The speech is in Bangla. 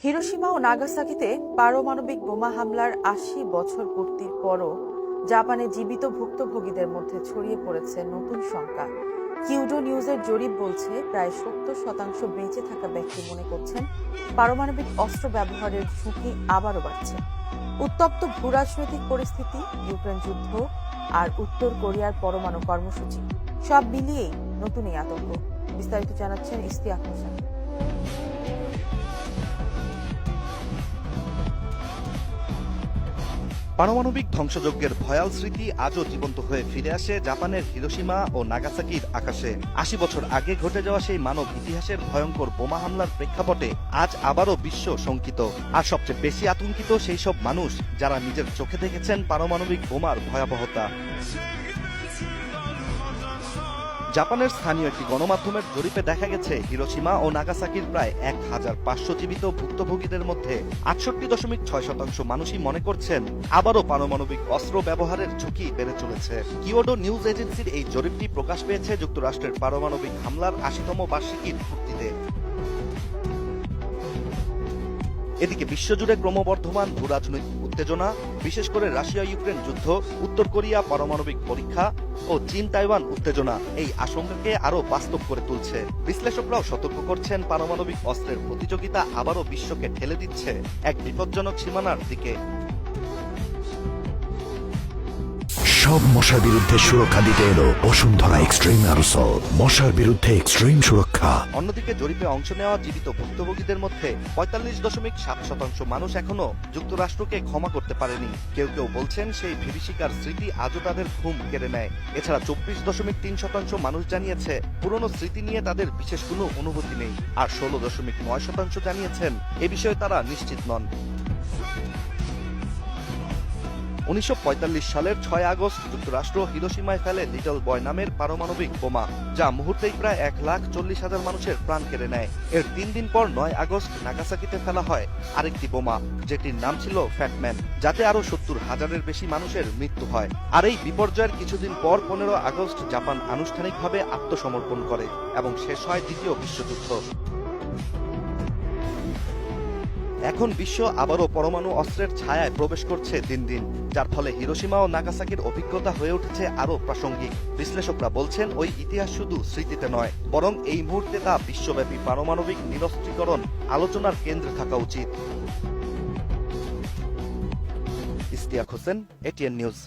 হিরোশিমা ও নাগাসাকিতে পারমাণবিক বোমা হামলার ৮০ বছর পূর্তির পরও জাপানে জীবিত ভুক্তভোগীদের মধ্যে ছড়িয়ে পড়েছে নতুন শঙ্কা। কিউডো নিউজের জরিপ বলছে প্রায় ৭০% বেঁচে থাকা ব্যক্তি মনে করছেন পারমাণবিক অস্ত্র ব্যবহারের ঝুঁকি আবারও বাড়ছে। উত্তপ্ত ভূরাজনৈতিক পরিস্থিতি, ইউক্রেন যুদ্ধ আর উত্তর কোরিয়ার পরমাণু কর্মসূচি সব মিলিয়েই নতুন এই আতঙ্ক। বিস্তারিত জানাচ্ছেন ইস্তিয়াক হোসেন। পারমাণবিক ধ্বংসযজ্ঞের ভয়াল স্মৃতি আজও জীবন্ত হয়ে ফিরে আসে জাপানের হিরোশিমা ও নাগাসাকির আকাশে। ৮০ বছর আগে ঘটে যাওয়া সেই মানব ইতিহাসের ভয়ঙ্কর বোমা হামলার প্রেক্ষাপটে আজ আবারও বিশ্ব শঙ্কিত। আর সবচেয়ে বেশি আতঙ্কিত সেই সব মানুষ যারা নিজের চোখে দেখেছেন পারমাণবিক বোমার ভয়াবহতা। জাপানের স্থানীয় একটি গণমাধ্যমের জরিপে দেখা গেছে হিরোশিমা ও নাগাসাকির প্রায় ১৫০০ জীবিত ভুক্তভোগীদের মধ্যে ৬৮.৬% মানুষই মনে করছেন আবারও পারমাণবিক অস্ত্র ব্যবহারের ঝুঁকি বেড়ে চলেছে। কিওডো নিউজ এজেন্সির এই জরিপটি প্রকাশ পেয়েছে যুক্তরাষ্ট্রের পারমাণবিক হামলার ৮০তম বার্ষিকীর পূর্তিতে। এদিকে বিশ্বজুড়ে ক্রমবর্ধমান ভূরাজনৈতিক উত্তেজনা, বিশেষ করে রাশিয়া ইউক্রেন যুদ্ধ, উত্তর কোরিয়া পারমাণবিক পরীক্ষা ও চীন তাইওয়ান উত্তেজনা এই আশঙ্কাকে আরও বাস্তব করে তুলছে। বিশ্লেষকরাও সতর্ক করছেন পারমাণবিক অস্ত্রের প্রতিযোগিতা আবারও বিশ্বকে ঠেলে দিচ্ছে এক বিপজ্জনক সীমানার দিকে। সব মশার বিরুদ্ধে সুরক্ষা দিতে এলো বসুন্ধরা এক্সট্রিম অ্যারোসল, মশার বিরুদ্ধে এক্সট্রিম সুরক্ষা। অন্যদিকে জরিপে অংশ নেওয়া জীবিত ভুক্তভোগীদের মধ্যে ৪৫.৭% মানুষ এখনো যুক্তরাষ্ট্রকে ক্ষমা করতে পারেনি। কেউ কেউ বলছেন সেই বিভীষিকার স্মৃতি আজও তাদের ঘুম কেড়ে নেয়। এছাড়া ২৪.৩% মানুষ জানিয়েছে পুরনো স্মৃতি নিয়ে তাদের বিশেষ কোনো অনুভূতি নেই। আর ১৬.৯% জানিয়েছেন এ বিষয়ে তারা নিশ্চিত নন। ১৯৪৫ সালের ৬ আগস্ট যুক্তরাষ্ট্র হিরোশিমায় ফেলে লিটল বয় নামের পারমাণবিক বোমা, যা মুহূর্তেই প্রায় ১,৪০,০০০ মানুষের প্রাণ কেড়ে নেয়। এর ৩ দিন পর ৯ আগস্ট নাগাসাকিতে ফেলা হয় আরেকটি বোমা, যেটির নাম ছিল ফ্যাটম্যান, যাতে আরও ৭০,০০০-এর বেশি মানুষের মৃত্যু হয়। আর এই বিপর্যয়ের কিছুদিন পর ১৫ আগস্ট জাপান আনুষ্ঠানিকভাবে আত্মসমর্পণ করে এবং শেষ হয় দ্বিতীয় বিশ্বযুদ্ধ। এখন বিশ্ব আবারও পরমাণু অস্ত্রের ছায়ায় প্রবেশ করছে দিন দিন, যার ফলে হিরোশিমা ও নাগাসাকির অভিজ্ঞতা হয়ে উঠেছে আরও প্রাসঙ্গিক। বিশ্লেষকরা বলছেন ওই ইতিহাস শুধু স্মৃতিতে নয়, বরং এই মুহূর্তে তা বিশ্বব্যাপী পারমাণবিক নিরস্ত্রীকরণ আলোচনার কেন্দ্রে থাকা উচিত। Istiaq Hossain, ATN news.